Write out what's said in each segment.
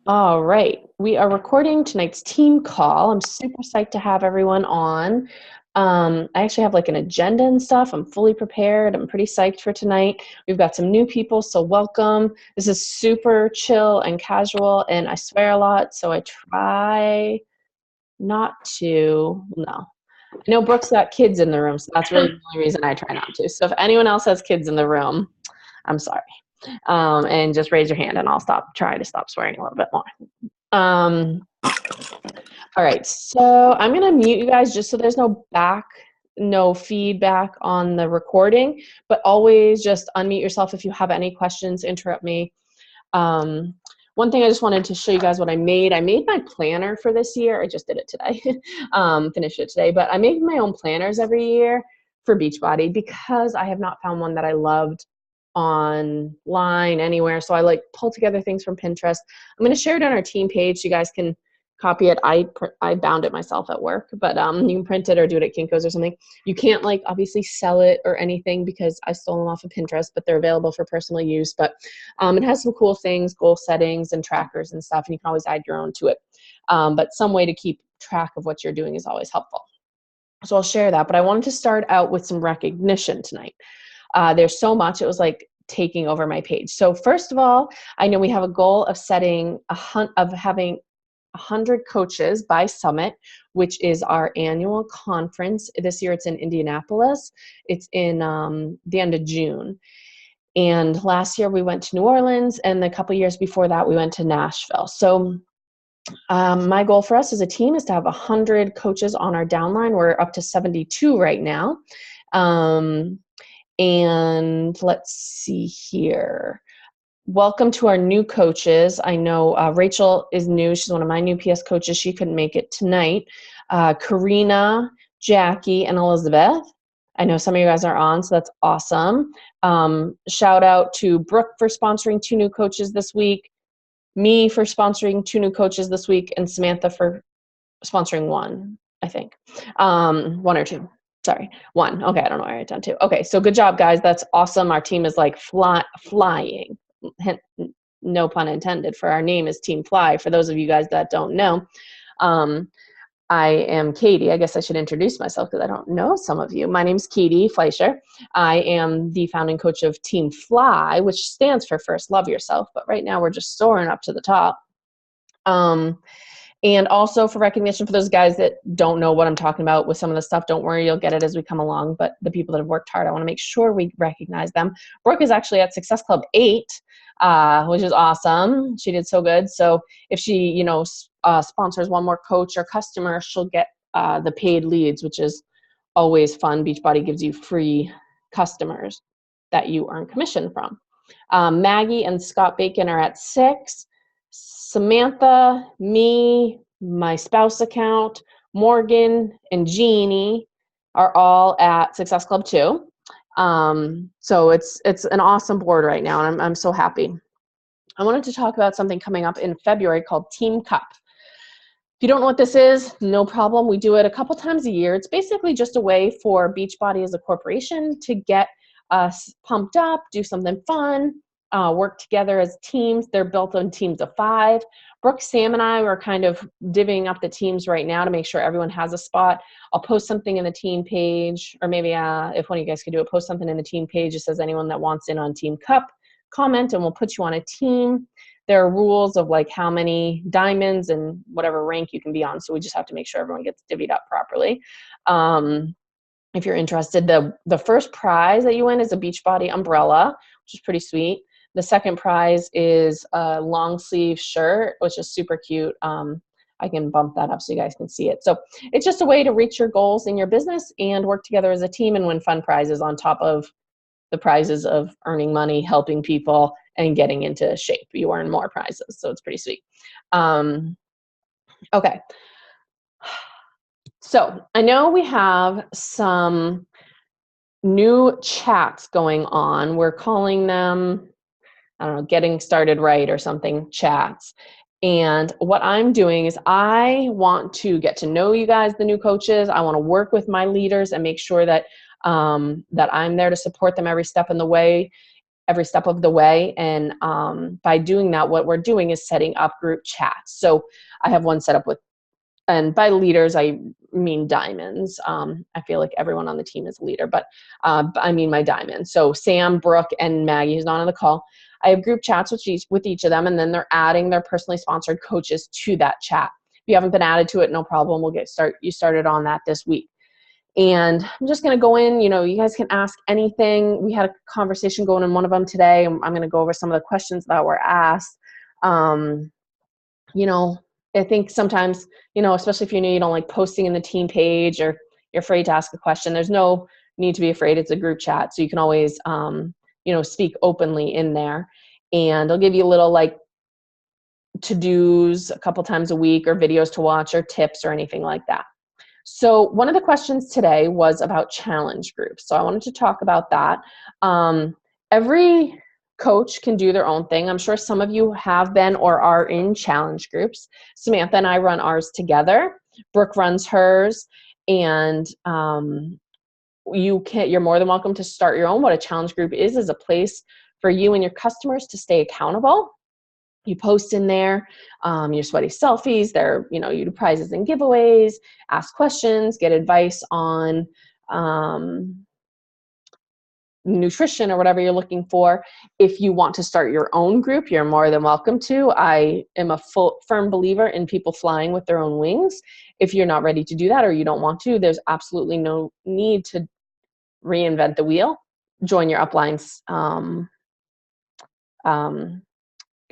All right, we are recording tonight's team call. I'm super psyched to have everyone on. I actually have like an agenda and stuff. I'm fully prepared. I'm pretty psyched for tonight. We've got some new people, so welcome. This is super chill and casual, and I swear a lot, so I try not to. No. I know Brooke's got kids in the room, so that's really the only reason I try not to. So if anyone else has kids in the room, I'm sorry. And just raise your hand and I'll try to stop swearing a little bit more. All right, so I'm gonna mute you guys just so there's no feedback on the recording, but always just unmute yourself if you have any questions, interrupt me. One thing I just wanted to show you guys what I made. I made my planner for this year. I just did it today, finished it today, but I make my own planners every year for Beachbody because I have not found one that I loved online anywhere. So I like pull together things from Pinterest. I'm going to share it on our team page so you guys can copy it. I bound it myself at work, but you can print it or do it at Kinko's or something. You can't like obviously sell it or anything because I stole them off of Pinterest, but they're available for personal use. But it has some cool things, goal settings and trackers and stuff, and you can always add your own to it. But some way to keep track of what you're doing is always helpful. So I'll share that, but I wanted to start out with some recognition tonight. There's so much, it was like taking over my page. So first of all, I know we have a goal of having 100 coaches by Summit, which is our annual conference. This year it's in Indianapolis. It's in the end of June. And last year we went to New Orleans, and a couple years before that we went to Nashville. So my goal for us as a team is to have 100 coaches on our downline. We're up to 72 right now. And let's see here. Welcome to our new coaches. I know Rachel is new. She's one of my new PS coaches. She couldn't make it tonight. Karina, Jackie, and Elizabeth. I know some of you guys are on, so that's awesome. Shout out to Brooke for sponsoring 2 new coaches this week, me for sponsoring 2 new coaches this week, and Samantha for sponsoring 1, I think. 1 or 2. Sorry, 1. Okay, I don't know why I wrote down 2. Okay, so good job, guys. That's awesome. Our team is like flying. No pun intended, for our name is Team Fly. For those of you guys that don't know, I am Katie. I guess I should introduce myself because I don't know some of you. My name's Katie Fleischer. I am the founding coach of Team Fly, which stands for First Love Yourself, but right now we're just soaring up to the top. And also for recognition for those guys that don't know what I'm talking about with some of the stuff, don't worry, you'll get it as we come along. But the people that have worked hard, I want to make sure we recognize them. Brooke is actually at Success Club 8, which is awesome. She did so good. So if she, sponsors one more coach or customer, she'll get the paid leads, which is always fun. Beachbody gives you free customers that you earn commission from. Maggie and Scott Bacon are at 6. Samantha, me, my spouse account, Morgan, and Jeannie are all at Success Club 2. So it's an awesome board right now, and I'm so happy. I wanted to talk about something coming up in February called Team Cup. If you don't know what this is, no problem. We do it a couple times a year. It's basically just a way for Beachbody as a corporation to get us pumped up, do something fun, work together as teams. They're built on teams of 5. Brooke, Sam, and I are kind of divvying up the teams right now to make sure everyone has a spot. I'll post something in the team page, or maybe if one of you guys could do it, post something in the team page that says anyone that wants in on Team Cup, comment, and we'll put you on a team. There are rules of like how many diamonds and whatever rank you can be on, so we just have to make sure everyone gets divvied up properly. If you're interested, the first prize that you win is a Beachbody umbrella, which is pretty sweet. The second prize is a long sleeve shirt, which is super cute. I can bump that up so you guys can see it. So it's just a way to reach your goals in your business and work together as a team and win fun prizes on top of the prizes of earning money, helping people, and getting into shape. You earn more prizes, so it's pretty sweet. Okay. So I know we have some new chats going on. We're calling them, I don't know, getting started right or something chats. And what I'm doing is I want to get to know you guys, the new coaches. I want to work with my leaders and make sure that that I'm there to support them every step in the way. every step of the way. And by doing that, what we're doing is setting up group chats. So I have one set up with, and by leaders, I mean diamonds. I feel like everyone on the team is a leader, but I mean my diamonds. So Sam, Brooke, and Maggie, who's not on the call, I have group chats with each of them, and then they're adding their personally sponsored coaches to that chat. If you haven't been added to it, no problem. We'll get you started on that this week. And I'm just going to go in, you guys can ask anything. We had a conversation going in one of them today. I'm going to go over some of the questions that were asked. I think sometimes, especially if you don't like posting in the team page or you're afraid to ask a question, there's no need to be afraid. It's a group chat. So you can always, speak openly in there. And I'll give you a little like to-dos a couple times a week or videos to watch or tips or anything like that. So one of the questions today was about challenge groups. So I wanted to talk about that. Every coach can do their own thing. I'm sure some of you have been or are in challenge groups. Samantha and I run ours together. Brooke runs hers. And you're more than welcome to start your own. What a challenge group is a place for you and your customers to stay accountable. You post in there your sweaty selfies. You do prizes and giveaways, ask questions, get advice on nutrition or whatever you're looking for. If you want to start your own group, you're more than welcome to. I am a firm believer in people flying with their own wings. If you're not ready to do that or you don't want to, there's absolutely no need to reinvent the wheel. Join your upline's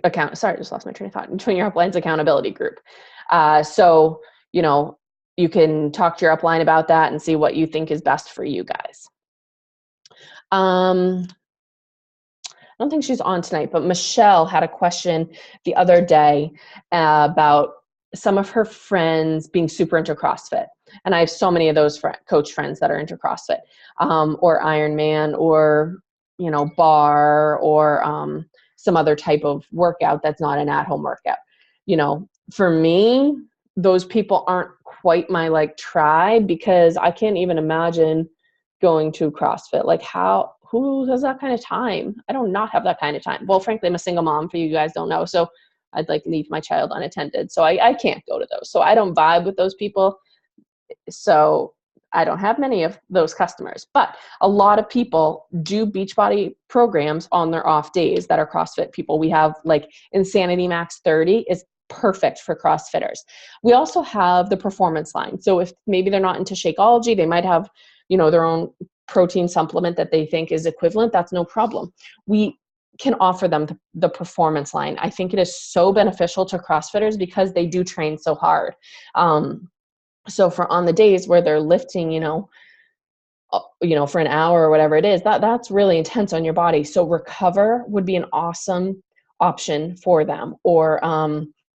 account. Sorry, I just lost my train of thought. Join your upline's accountability group. So you can talk to your upline about that and see what you think is best for you guys. I don't think she's on tonight, but Michelle had a question the other day about some of her friends being super into CrossFit. And I have so many of those coach friends that are into CrossFit or Ironman or, bar or some other type of workout that's not an at-home workout. For me, those people aren't quite my tribe, because I can't even imagine going to CrossFit. Who has that kind of time? I do not have that kind of time. Well, frankly, I'm a single mom, for you guys don't know. So I'd leave my child unattended. So I can't go to those. So I don't vibe with those people. So I don't have many of those customers, but a lot of people do Beachbody programs on their off days that are CrossFit people. We have Insanity Max 30 is perfect for CrossFitters. We also have the performance line. So if maybe they're not into Shakeology, they might have, their own protein supplement that they think is equivalent. That's no problem. We can offer them the performance line. I think it is so beneficial to CrossFitters because they do train so hard. So for on the days where they're lifting, for an hour or whatever it is, that's really intense on your body. So Recover would be an awesome option for them, or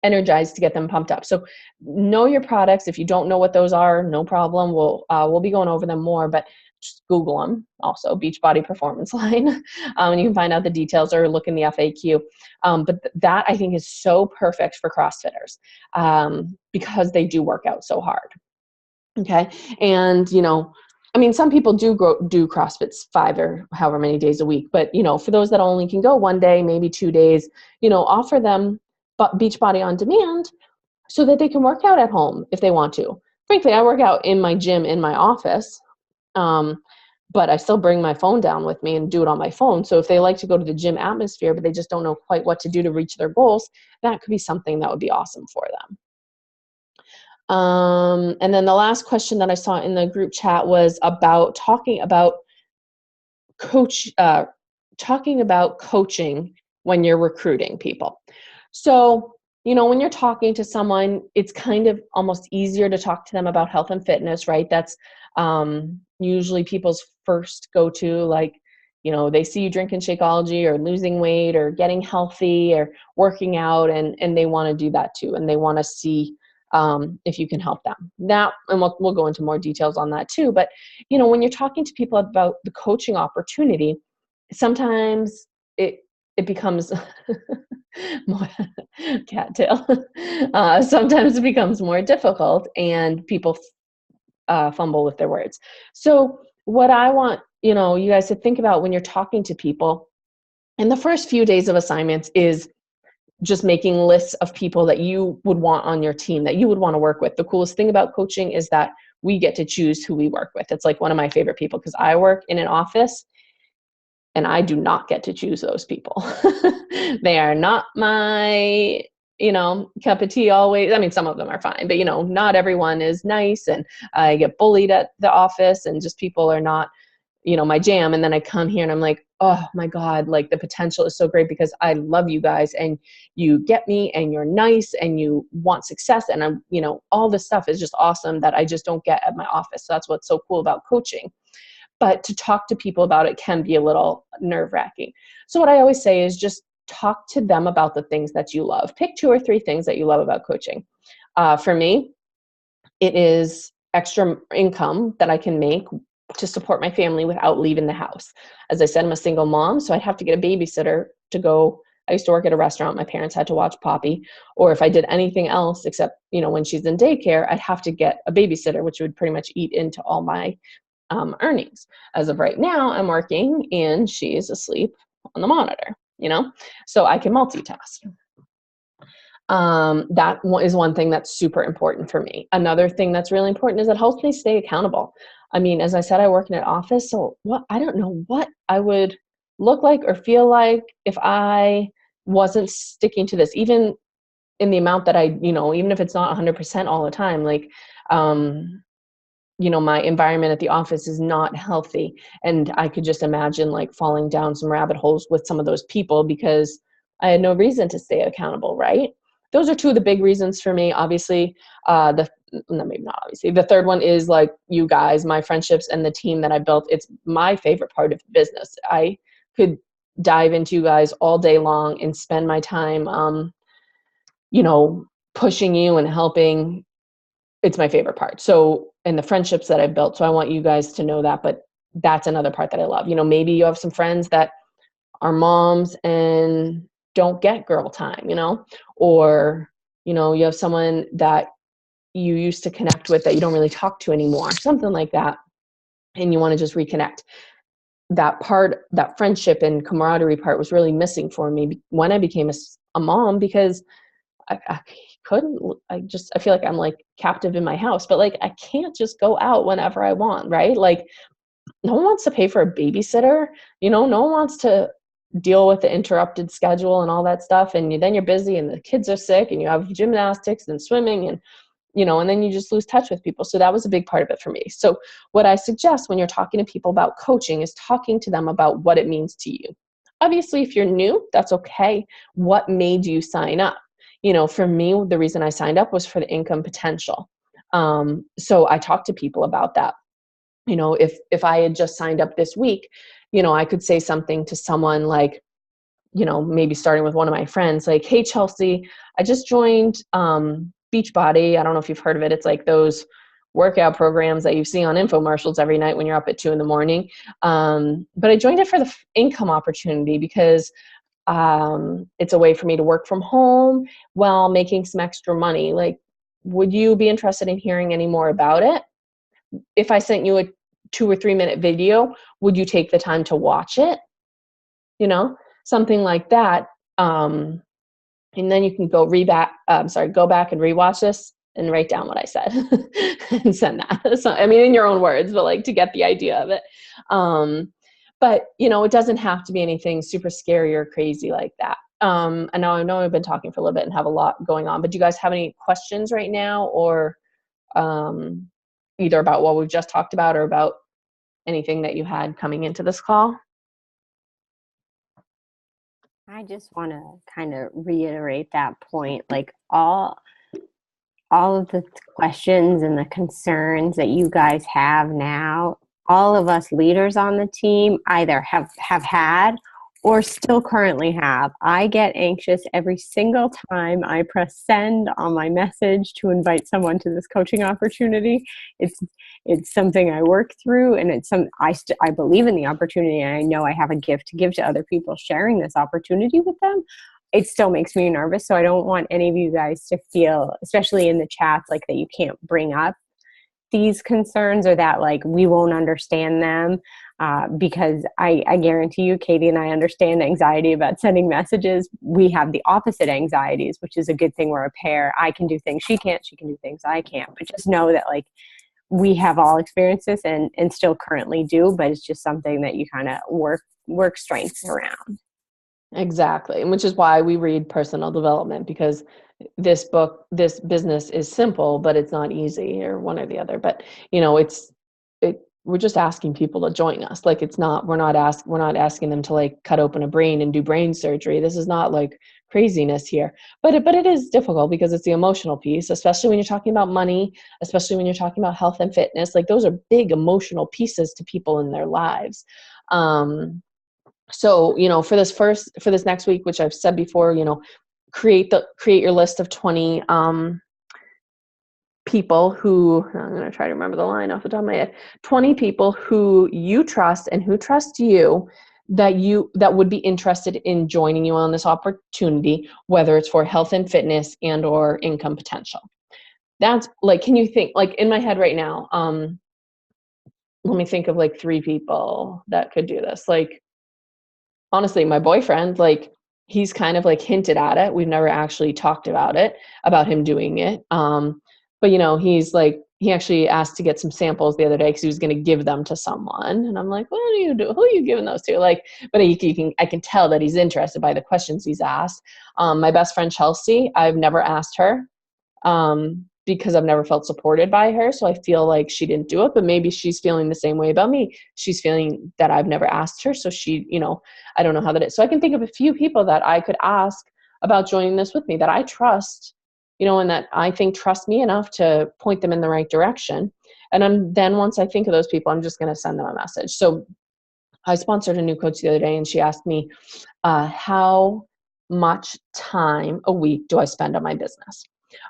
Energize to get them pumped up. So know your products. If you don't know what those are, no problem. We'll be going over them more, but just Google them. Also, Beachbody Performance Line, and you can find out the details or look in the FAQ. But that I think is so perfect for CrossFitters because they do work out so hard. Okay, and some people do CrossFits 5 or however many days a week, but for those that only can go one day, maybe 2 days, offer them Beachbody on demand so that they can work out at home if they want to. Frankly, I work out in my gym in my office, but I still bring my phone down with me and do it on my phone. So if they like to go to the gym atmosphere, but they just don't know quite what to do to reach their goals, that could be something that would be awesome for them. And then the last question that I saw in the group chat was about talking about coaching when you're recruiting people. So, when you're talking to someone, it's kind of almost easier to talk to them about health and fitness, right? That's usually people's first go-to, they see you drinking Shakeology or losing weight or getting healthy or working out, and they want to do that too. And they want to see if you can help them. Now, and we'll go into more details on that too. But, when you're talking to people about the coaching opportunity, sometimes it becomes more cattail. Sometimes it becomes more difficult and people fumble with their words. So what I want, you guys to think about when you're talking to people And the first few days of assignments is just making lists of people that you would want on your team, that you would want to work with. The coolest thing about coaching is that we get to choose who we work with. It's like one of my favorite people, because I work in an office and I do not get to choose those people. They are not my, cup of tea always. I mean, some of them are fine, but not everyone is nice, and I get bullied at the office, and just people are not, my jam. And then I come here and I'm like, oh my God, like the potential is so great because I love you guys and you get me and you're nice and you want success. And I'm, all this stuff is just awesome that I just don't get at my office. So that's what's so cool about coaching. But to talk to people about it can be a little nerve-wracking. So what I always say is just talk to them about the things that you love. Pick 2 or 3 things that you love about coaching. For me, it is extra income that I can make to support my family without leaving the house. As I said, I'm a single mom, so I'd have to get a babysitter to go. I used to work at a restaurant. My parents had to watch Poppy. Or if I did anything else, except, when she's in daycare, I'd have to get a babysitter, which would pretty much eat into all my earnings. As of right now, I'm working and she's asleep on the monitor, so I can multitask. That is one thing that's super important for me. Another thing that's really important is it helps me stay accountable. I mean, as I said, I work in an office, so I don't know what I would look like or feel like if I wasn't sticking to this, even in the amount that I, even if it's not 100% all the time, like, my environment at the office is not healthy. And I could just imagine like falling down some rabbit holes with some of those people because I had no reason to stay accountable, right? Those are 2 of the big reasons for me. Obviously, maybe not obviously. The third one is like you guys, my friendships and the team that I built. It's my favorite part of the business. I could dive into you guys all day long and spend my time, pushing you and helping. It's my favorite part. So, and the friendships that I've built. So I want you guys to know that, but that's another part that I love. Maybe you have some friends that are moms and don't get girl time, or, you have someone that you used to connect with that you don't really talk to anymore, something like that. And you want to just reconnect. That part, that friendship and camaraderie part was really missing for me when I became a mom, because I feel like I'm like captive in my house, but like I can't just go out whenever I want, right? Like no one wants to pay for a babysitter, no one wants to deal with the interrupted schedule and all that stuff. And then you're busy and the kids are sick and you have gymnastics and swimming and, and then you just lose touch with people. So that was a big part of it for me. So what I suggest when you're talking to people about coaching is talking to them about what it means to you. Obviously, if you're new, that's okay. What made you sign up? For me, the reason I signed up was for the income potential. So I talked to people about that. If I had just signed up this week, I could say something to someone like, maybe starting with one of my friends, like, hey, Chelsea, I just joined Beachbody. I don't know if you've heard of it. It's like those workout programs that you see on infomercials every night when you're up at 2 a.m. But I joined it for the income opportunity because it's a way for me to work from home while making some extra money. Like, would you be interested in hearing any more about it? If I sent you a 2 or 3 minute video, would you take the time to watch it? Something like that. And then you can go back and rewatch this and write down what I said and send that. So, in your own words, but like to get the idea of it. But, it doesn't have to be anything super scary or crazy like that. I know I've been talking for a little bit and have a lot going on, but do you guys have any questions right now, or either about what we've just talked about or about anything that you had coming into this call? I just want to kind of reiterate that point. Like all of the questions and the concerns that you guys have now, all of us leaders on the team either have had or still currently have. I get anxious every single time I press send on my message to invite someone to this coaching opportunity. It's something I work through, and it's I believe in the opportunity, and I know I have a gift to give to other people sharing this opportunity with them. It still makes me nervous, so I don't want any of you guys to feel, especially in the chats, like that you can't bring up these concerns or that like we won't understand them. because I guarantee you, Katie and I understand anxiety about sending messages. We have the opposite anxieties, which is a good thing. We're a pair. I can do things she can't, she can do things I can't. But just know that like we have all experienced this and still currently do, but it's just something that you kind of work strengths around. Exactly. And which is why we read personal development, because this business is simple, but it's not easy, or one or the other. But, you know, we're just asking people to join us. Like, we're not asking them to like cut open a brain and do brain surgery. This is not like craziness here, but it is difficult because it's the emotional piece, especially when you're talking about money, especially when you're talking about health and fitness. Like, those are big emotional pieces to people in their lives. So, you know, for this next week, which I've said before, you know, create your list of 20, people who, I'm going to try to remember the line off the top of my head, 20 people who you trust and who trust you, that would be interested in joining you on this opportunity, whether it's for health and fitness and or income potential. That's like, can you think, like, in my head right now, let me think of like 3 people that could do this. Like, honestly, my boyfriend, like, he's kind of like hinted at it. We've never actually talked about him doing it. But you know, he actually asked to get some samples the other day because he was going to give them to someone. And I'm like, what do you do? Who are you giving those to? Like, but I can tell that he's interested by the questions he's asked. My best friend, Chelsea, I've never asked her. Because I've never felt supported by her. So I feel like she didn't do it, but maybe she's feeling the same way about me. She's feeling that I've never asked her. So she, you know, I don't know how that is. So I can think of a few people that I could ask about joining this with me that I trust, you know, and that I think trust me enough to point them in the right direction. And then once I think of those people, I'm just going to send them a message. So I sponsored a new coach the other day, and she asked me, how much time a week do I spend on my business?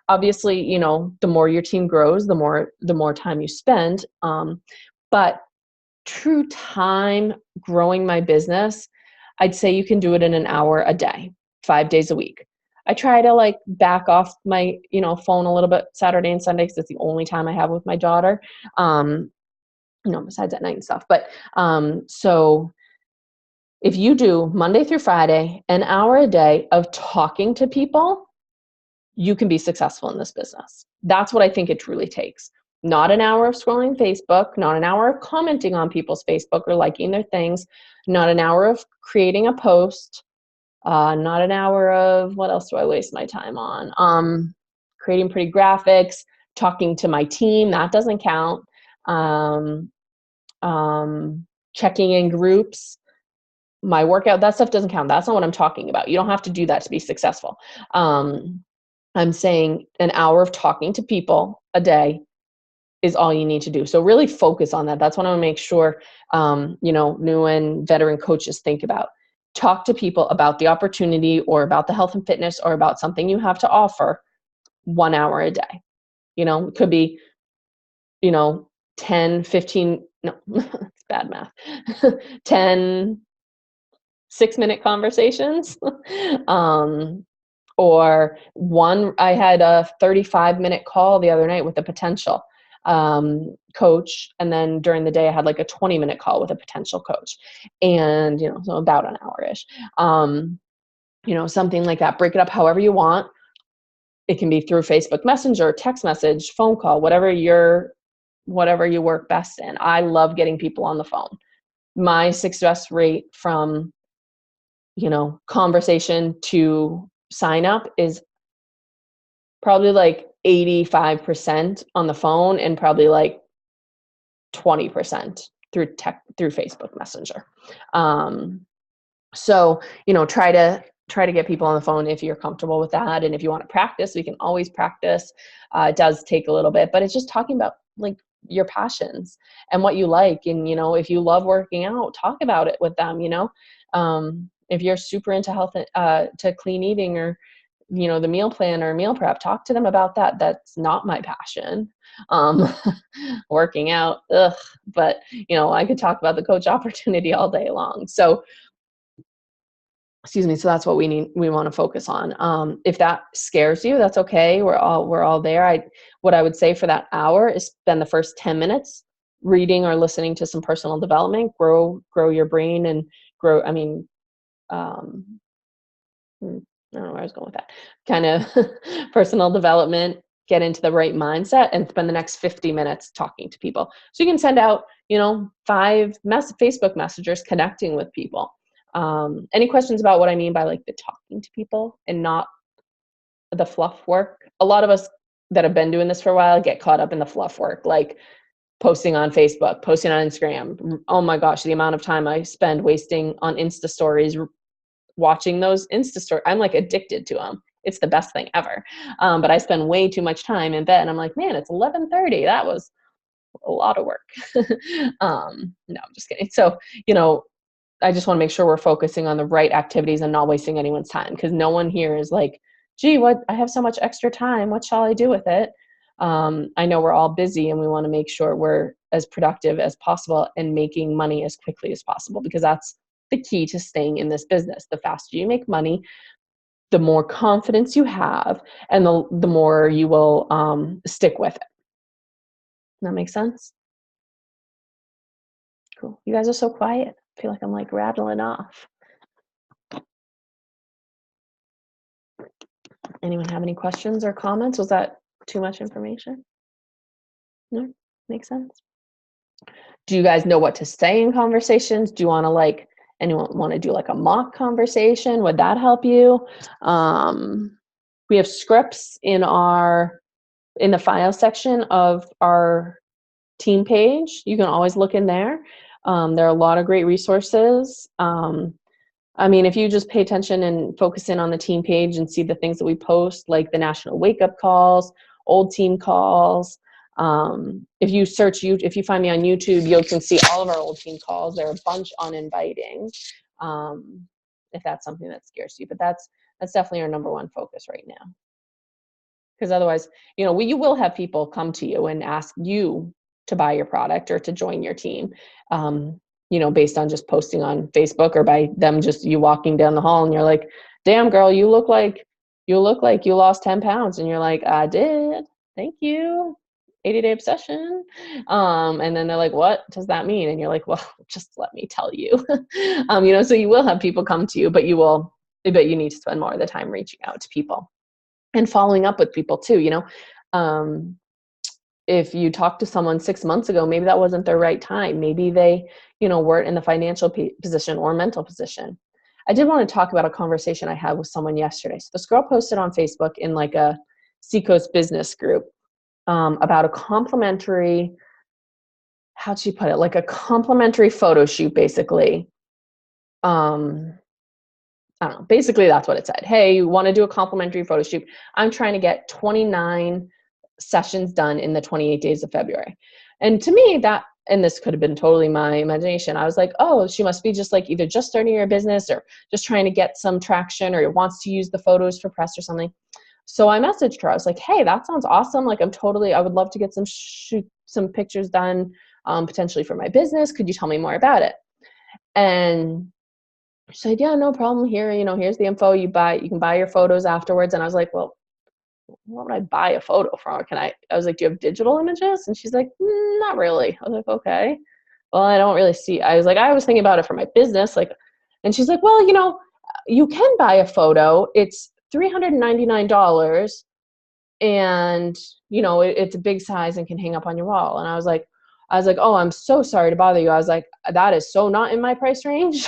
Obviously, you know, the more your team grows, the more time you spend. But true time growing my business, I'd say you can do it in an hour a day, 5 days a week. I try to like back off my, you know, phone a little bit Saturday and Sunday because it's the only time I have with my daughter. You know, besides at night and stuff. But so if you do Monday through Friday, an hour a day of talking to people, you can be successful in this business. That's what I think it truly takes. Not an hour of scrolling Facebook, not an hour of commenting on people's Facebook or liking their things, not an hour of creating a post, not an hour of, what else do I waste my time on? Creating pretty graphics, talking to my team, that doesn't count. Checking in groups, my workout, that stuff doesn't count. That's not what I'm talking about. You don't have to do that to be successful. I'm saying an hour of talking to people a day is all you need to do. So really focus on that. That's what I want to make sure, you know, new and veteran coaches think about. Talk to people about the opportunity or about the health and fitness or about something you have to offer 1 hour a day. You know, it could be, you know, 10, 15, no, it's bad math, 10 6-minute conversations. Or I had a 35-minute call the other night with a potential coach. And then during the day, I had like a 20-minute call with a potential coach. And, you know, so about an hour-ish. You know, something like that. Break it up however you want. It can be through Facebook Messenger, text message, phone call, whatever you work best in. I love getting people on the phone. My success rate from, you know, conversation to sign up is probably like 85% on the phone and probably like 20% through Facebook Messenger. So, you know, try to get people on the phone if you're comfortable with that. And if you want to practice, we can always practice. It does take a little bit, but it's just talking about like your passions and what you like. And, you know, if you love working out, talk about it with them, you know. If you're super into health, to clean eating or, you know, the meal plan or meal prep, talk to them about that. That's not my passion. Working out, ugh. But, you know, I could talk about the coach opportunity all day long. So, excuse me. So that's what we want to focus on. If that scares you, that's okay. We're all there. What I would say for that hour is spend the first 10 minutes reading or listening to some personal development, grow your brain and grow, I mean, I don't know where I was going with that. Kind of personal development, get into the right mindset, and spend the next 50 minutes talking to people. So you can send out, 5 Facebook messengers connecting with people. Any questions about what I mean by like the talking to people and not the fluff work? A lot of us that have been doing this for a while get caught up in the fluff work, like posting on Facebook, posting on Instagram. Oh my gosh, the amount of time I spend wasting on Insta stories, watching those Insta stories. I'm like addicted to them. It's the best thing ever. But I spend way too much time in bed and I'm like, man, it's 11:30. That was a lot of work. No, I'm just kidding. So, I just want to make sure we're focusing on the right activities and not wasting anyone's time, because no one here is like, gee, I have so much extra time. What shall I do with it? I know we're all busy and we want to make sure we're as productive as possible and making money as quickly as possible, because that's the key to staying in this business. The faster you make money, the more confidence you have, and the more you will stick with it. That makes sense? Cool. You guys are so quiet. I feel like I'm like rattling off. Anyone have any questions or comments? Was that too much information? No? Makes sense? Do you guys know what to say in conversations? Do you want to anyone want to do like a mock conversation? Would that help you? We have scripts in the file section of our team page. You can always look in there. There are a lot of great resources. If you just pay attention and focus in on the team page and see the things that we post, like the national wake up calls, old team calls. If you find me on YouTube, you can see all of our old team calls. There are a bunch on inviting, if that's something that scares you. But that's definitely our number one focus right now. Because otherwise, you will have people come to you and ask you to buy your product or to join your team, based on just posting on Facebook, or by them just you walking down the hall and you're like, damn girl, you look like you lost 10 pounds. And you're like, I did. Thank you. 80-day obsession. And then they're like, what does that mean? And you're like, well, just let me tell you. So you will have people come to you, but you need to spend more of the time reaching out to people and following up with people too. If you talked to someone 6 months ago, maybe that wasn't their right time. Maybe they, weren't in the financial position or mental position. I did want to talk about a conversation I had with someone yesterday. So this girl posted on Facebook in like a Seacoast business group about a complimentary, how'd she put it? Like a complimentary photo shoot, basically. I don't know. Basically, that's what it said. Hey, you want to do a complimentary photo shoot? I'm trying to get 29 sessions done in the 28 days of February. And to me, and this could have been totally my imagination, I was like, oh, she must be just like either just starting her business or just trying to get some traction, or wants to use the photos for press or something. So I messaged her. I was like, hey, that sounds awesome. Like, I would love to get some pictures done, potentially for my business. Could you tell me more about it? And she said, yeah, no problem. Here, here's the info. You can buy your photos afterwards. And I was like, well, what would I buy a photo from? I was like, do you have digital images? And she's like, not really. I was like, okay. Well, I don't really see. I was like, I was thinking about it for my business. And she's like, well, you can buy a photo. It's $399. And, it's a big size and can hang up on your wall. And I was like, oh, I'm so sorry to bother you. I was like, that is so not in my price range.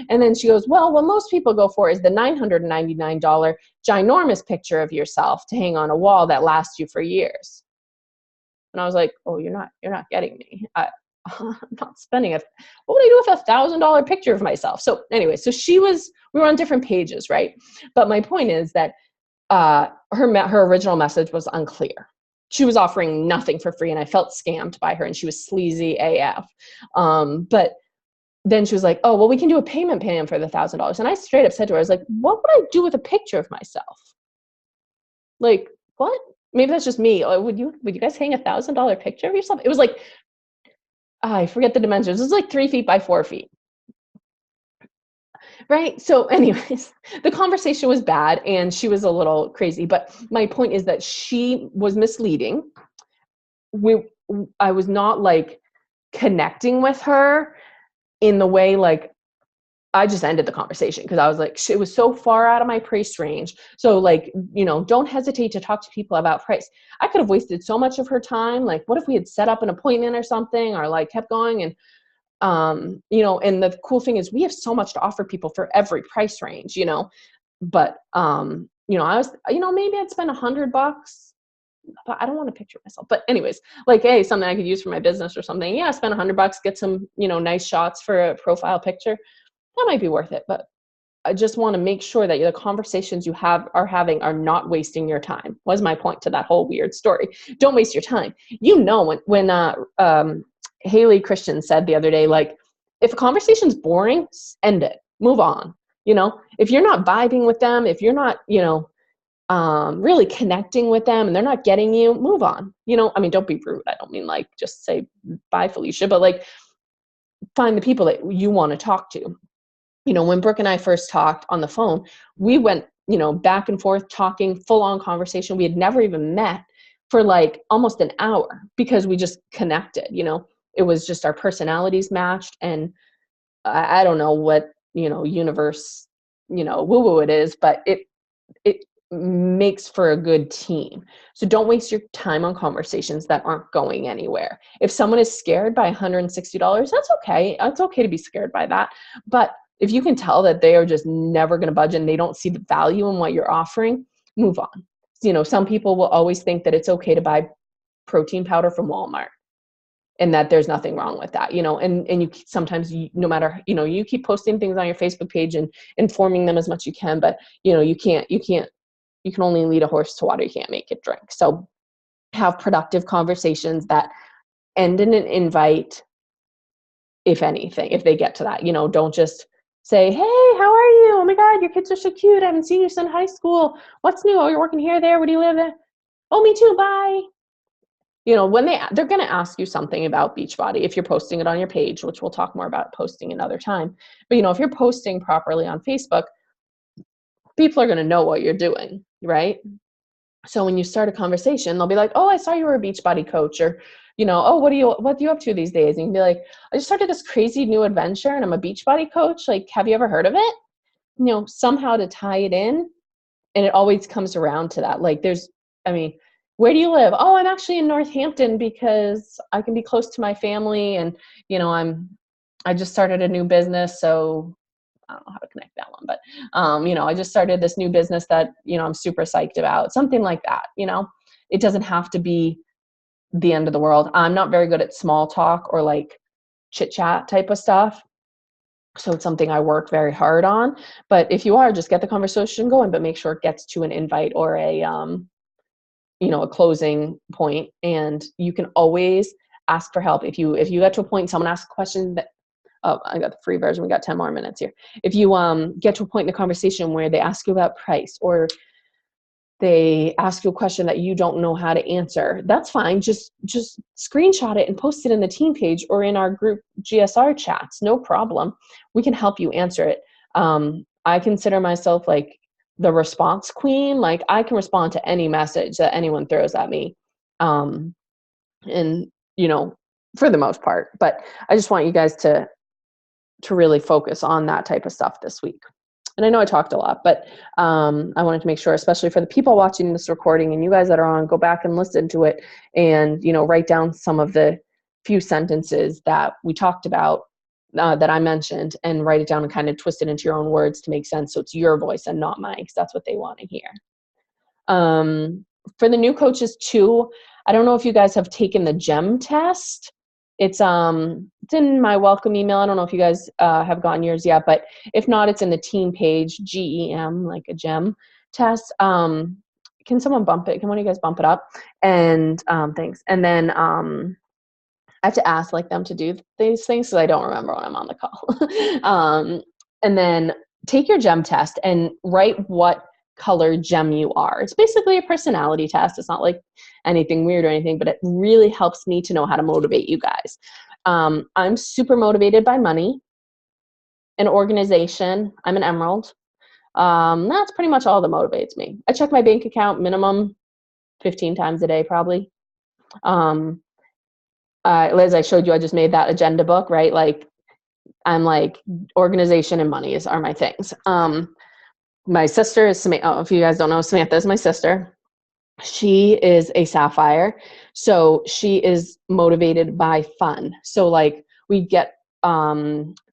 And then she goes, well, what most people go for is the $999 ginormous picture of yourself to hang on a wall that lasts you for years. And I was like, oh, you're not getting me. I'm not spending it. What would I do with $1,000 picture of myself? So anyway, we were on different pages, right? But my point is that her original message was unclear. She was offering nothing for free, and I felt scammed by her, and she was sleazy AF. But then she was like, oh, well, we can do a payment plan for the $1,000. And I straight up said to her, I was like, what would I do with a picture of myself? Like, what? Maybe that's just me. Would you guys hang $1,000 picture of yourself? It was like, I forget the dimensions. It was like 3 feet by 4 feet. Right? So anyways, the conversation was bad and she was a little crazy. But my point is that she was misleading. I was not like connecting with her in the way, like, I just ended the conversation because I was like, it was so far out of my price range. So like, don't hesitate to talk to people about price. I could have wasted so much of her time. Like, what if we had set up an appointment or something, or like kept going? And, and the cool thing is we have so much to offer people for every price range, but, I was, maybe I'd spend $100, but I don't want to picture myself. But anyways, like, hey, something I could use for my business or something. Yeah, spend $100, get some, nice shots for a profile picture. That might be worth it, but I just want to make sure that the conversations you are having are not wasting your time. Was my point to that whole weird story. Don't waste your time. When Haley Christian said the other day, like, if a conversation's boring, end it. Move on. If you're not vibing with them, if you're not, really connecting with them and they're not getting you, move on. Don't be rude. I don't mean like just say bye, Felicia, but like find the people that you want to talk to. When Brooke and I first talked on the phone, we went, back and forth talking, full on conversation. We had never even met for like almost an hour because we just connected, it was just our personalities matched. And I don't know what, universe, woo-woo it is, but it makes for a good team. So don't waste your time on conversations that aren't going anywhere. If someone is scared by $160, that's okay. It's okay to be scared by that. But if you can tell that they are just never going to budge and they don't see the value in what you're offering, move on. Some people will always think that it's okay to buy protein powder from Walmart and that there's nothing wrong with that, and you sometimes, no matter, you keep posting things on your Facebook page and informing them as much as you can, but you can only lead a horse to water. You can't make it drink. So have productive conversations that end in an invite. If anything, if they get to that, don't just say, hey, how are you? Oh my God, your kids are so cute. I haven't seen you since high school. What's new? Oh, you're working here, there. Where do you live? Oh, me too. Bye. When they're going to ask you something about Beachbody, if you're posting it on your page, which we'll talk more about posting another time. But, if you're posting properly on Facebook, people are going to know what you're doing, right? So when you start a conversation, they'll be like, oh, I saw you were a Beachbody coach, or, oh, what are you up to these days? And you can be like, I just started this crazy new adventure and I'm a Beachbody coach. Like, have you ever heard of it? Somehow to tie it in. And it always comes around to that. Like where do you live? Oh, I'm actually in Northampton because I can be close to my family. And, I just started a new business. So I don't know how to connect that one, but, I just started this new business that, I'm super psyched about, something like that. It doesn't have to be the end of the world. I'm not very good at small talk or like chit chat type of stuff. So it's something I work very hard on, but if you are, just get the conversation going, but make sure it gets to an invite or a closing point. And you can always ask for help. If you get to a point, someone asks a question that, oh, I got the free version. We got 10 more minutes here. If you get to a point in the conversation where they ask you about price or they ask you a question that you don't know how to answer, that's fine. Just screenshot it and post it in the team page or in our group GSR chats. No problem. We can help you answer it. I consider myself like the response queen. Like I can respond to any message that anyone throws at me. And for the most part, but I just want you guys to really focus on that type of stuff this week. And I know I talked a lot, but I wanted to make sure, especially for the people watching this recording and you guys that are on, go back and listen to it and, write down some of the few sentences that we talked about that I mentioned and write it down and kind of twist it into your own words to make sense. So it's your voice and not mine, because that's what they want to hear. For the new coaches too, I don't know if you guys have taken the GEM test. It's in my welcome email. I don't know if you guys have gotten yours yet, but if not, it's in the team page, GEM, like a GEM test. Can someone bump it? Can one of you guys bump it up? And thanks. And then I have to ask them to do these things so I don't remember when I'm on the call. And then take your GEM test and write what color gem you are. It's basically a personality test. It's not like anything weird or anything, but it really helps me to know how to motivate you guys. I'm super motivated by money and organization. I'm an emerald. That's pretty much all that motivates me. I check my bank account minimum 15 times a day, probably. Liz, I showed you, I just made that agenda book, right? Like I'm like organization and money are my things. My sister is Samantha. Oh, if you guys don't know, Samantha is my sister. She is a sapphire. So she is motivated by fun. So like we get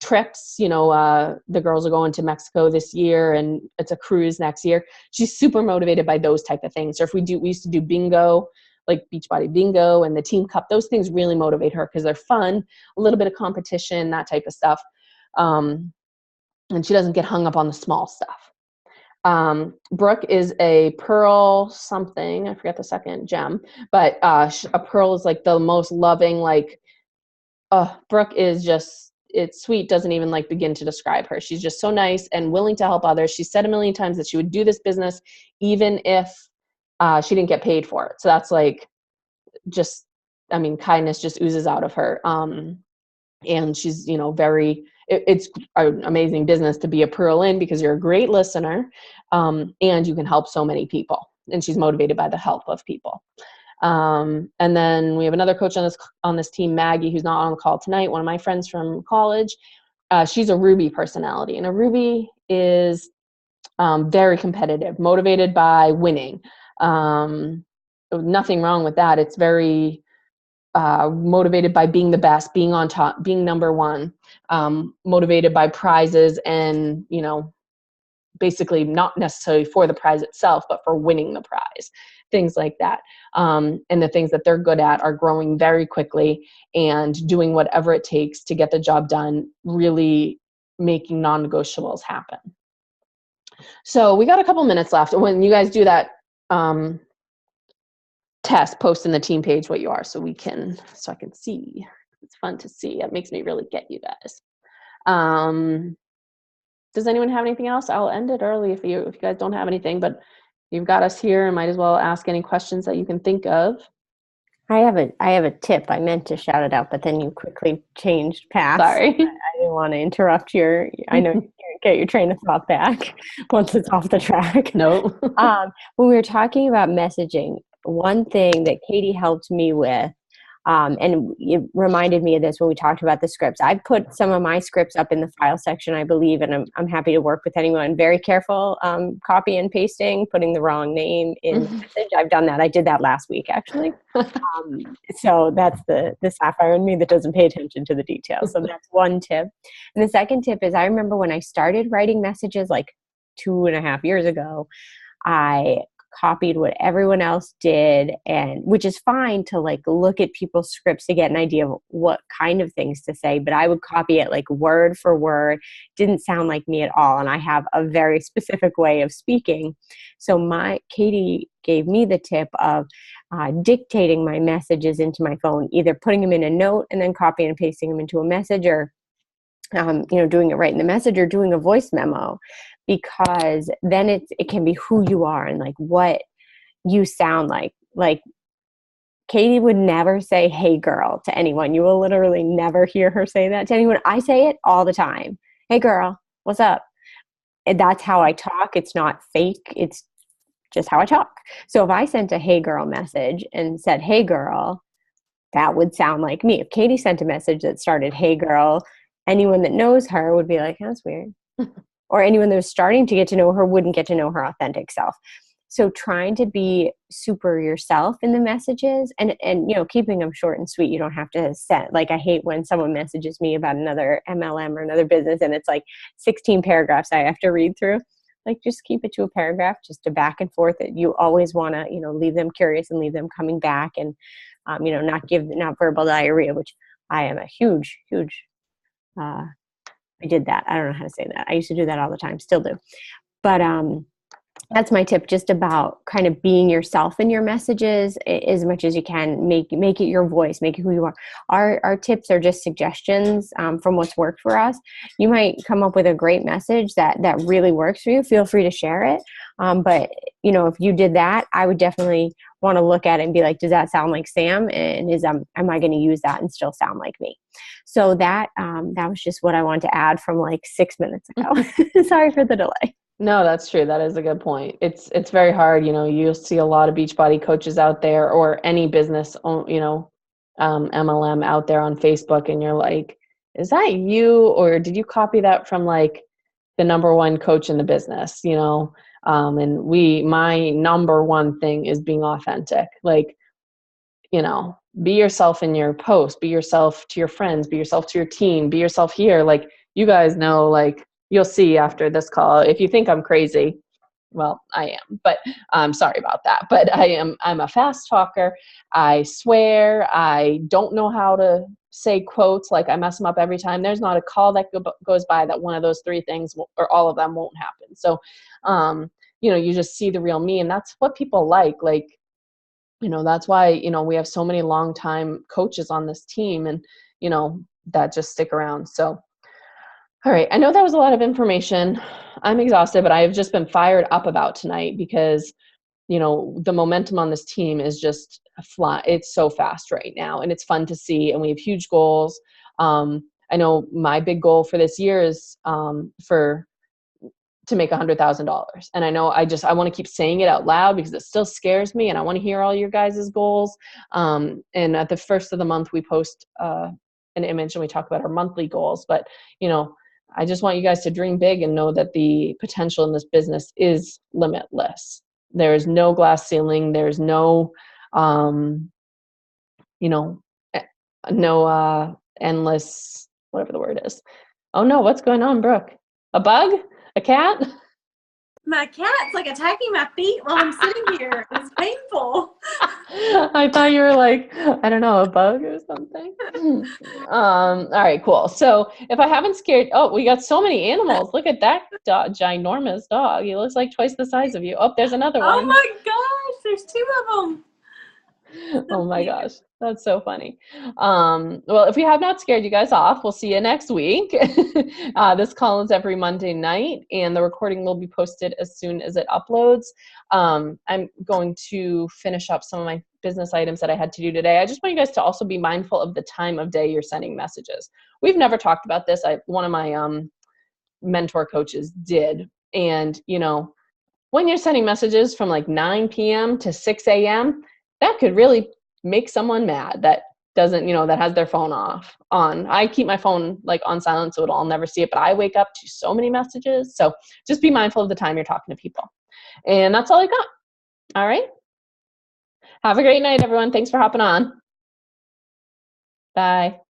trips, the girls are going to Mexico this year and it's a cruise next year. She's super motivated by those type of things. Or if we used to do bingo, like Beachbody bingo and the team cup, those things really motivate her because they're fun, a little bit of competition, that type of stuff. And she doesn't get hung up on the small stuff. Brooke is a pearl something, I forget the second gem, but a pearl is like the most loving, like Brooke is just, it's sweet, doesn't even like begin to describe her. She's just so nice and willing to help others. She said a million times that she would do this business even if she didn't get paid for it. So that's like just, kindness just oozes out of her. And she's, it's an amazing business to be a pearl in because you're a great listener, and you can help so many people. And she's motivated by the help of people. And then we have another coach on this team, Maggie, who's not on the call tonight, one of my friends from college. She's a Ruby personality, and a Ruby is very competitive, motivated by winning. Nothing wrong with that. It's very motivated by being the best, being on top, being number one, motivated by prizes and, basically not necessarily for the prize itself, but for winning the prize, things like that. And the things that they're good at are growing very quickly and doing whatever it takes to get the job done, really making non-negotiables happen. So we got a couple minutes left. When you guys do that test, post in the team page what you are so I can see. It's fun to see. It makes me really get you guys. Does anyone have anything else? I'll end it early if you guys don't have anything, but you've got us here and might as well ask any questions that you can think of. I have a tip. I meant to shout it out, but then you quickly changed paths. Sorry. I didn't want to interrupt I know you can't get your train of thought back once it's off the track. No. When we were talking about messaging, one thing that Katie helped me with, and it reminded me of this when we talked about the scripts. I put some of my scripts up in the file section, I believe, and I'm happy to work with anyone. Very careful copy and pasting, putting the wrong name in the message. I've done that. I did that last week, actually. So that's the sapphire in me that doesn't pay attention to the details. So that's one tip. And the second tip is I remember when I started writing messages like 2.5 years ago, I copied what everyone else did, and which is fine to like look at people's scripts to get an idea of what kind of things to say, but I would copy it like word for word. Didn't sound like me at all, and I have a very specific way of speaking. So Katie gave me the tip of dictating my messages into my phone, either putting them in a note and then copying and pasting them into a message, or doing it right in the message, or doing a voice memo, because then it can be who you are and like what you sound like. Like Katie would never say, "Hey girl," to anyone. You will literally never hear her say that to anyone. I say it all the time. "Hey girl, what's up?" And that's how I talk. It's not fake. It's just how I talk. So if I sent a "Hey girl" message and said, "Hey girl," that would sound like me. If Katie sent a message that started, "Hey girl," anyone that knows her would be like, "That's weird." Or anyone that was starting to get to know her wouldn't get to know her authentic self. So trying to be super yourself in the messages and keeping them short and sweet. You don't have to set, like, I hate when someone messages me about another MLM or another business and it's like 16 paragraphs I have to read through. Like, just keep it to a paragraph, just a back and forth that you always want to, leave them curious and leave them coming back, and, not verbal diarrhea, which I am a huge, I did that. I don't know how to say that. I used to do that all the time, still do. But that's my tip, just about kind of being yourself in your messages as much as you can. Make it your voice, make it who you are. Our tips are just suggestions from what's worked for us. You might come up with a great message that really works for you. Feel free to share it. But if you did that, I would definitely want to look at it and be like, does that sound like Sam? And am I going to use that and still sound like me? So that was just what I wanted to add from like 6 minutes ago. Sorry for the delay. No, that's true. That is a good point. It's very hard. You'll see a lot of Beachbody coaches out there, or any business, MLM out there on Facebook and you're like, is that you, or did you copy that from like the number one coach in the business, you know? And my number one thing is being authentic. Like, you know, be yourself in your post, be yourself to your friends, be yourself to your team, be yourself here. Like, you guys know, like, you'll see after this call, if you think I'm crazy, well, I am, but I'm sorry about that. But I'm a fast talker. I swear. I don't know how to say quotes. Like, I mess them up every time. There's not a call that goes by that one of those three things or all of them won't happen. So, you know, you just see the real me, and that's what people like. Like, you know, that's why, you know, we have so many longtime coaches on this team, and, you know, that just stick around. So, all right. I know that was a lot of information. I'm exhausted, but I have just been fired up about tonight because, you know, the momentum on this team is just it's so fast right now, and it's fun to see. And we have huge goals. I know my big goal for this year is to make $100,000. And I know I want to keep saying it out loud because it still scares me, and I want to hear all your guys' goals. And at the first of the month, we post an image and we talk about our monthly goals. But, you know, I just want you guys to dream big and know that the potential in this business is limitless. There is no glass ceiling. There's no, you know, no endless, whatever the word is. Oh no, what's going on, Brooke? A bug? A cat? My cat's like attacking my feet while I'm sitting here. It's painful. I thought you were like, I don't know, a bug or something. All right, cool. So if I haven't scared, oh, we got so many animals. Look at that ginormous dog. He looks like twice the size of you. Oh, there's another one. Oh my gosh, there's two of them. Oh my gosh, that's so funny. Well, if we have not scared you guys off, we'll see you next week. This call is every Monday night, and the recording will be posted as soon as it uploads. I'm going to finish up some of my business items that I had to do today. I just want you guys to also be mindful of the time of day you're sending messages. We've never talked about this. One of my mentor coaches did, and you know, when you're sending messages from like 9 p.m. to 6 a.m., that could really make someone mad that doesn't, you know, that has their phone on. I keep my phone like on silent so I'll never see it, but I wake up to so many messages. So just be mindful of the time you're talking to people. And that's all I got. All right. Have a great night, everyone. Thanks for hopping on. Bye.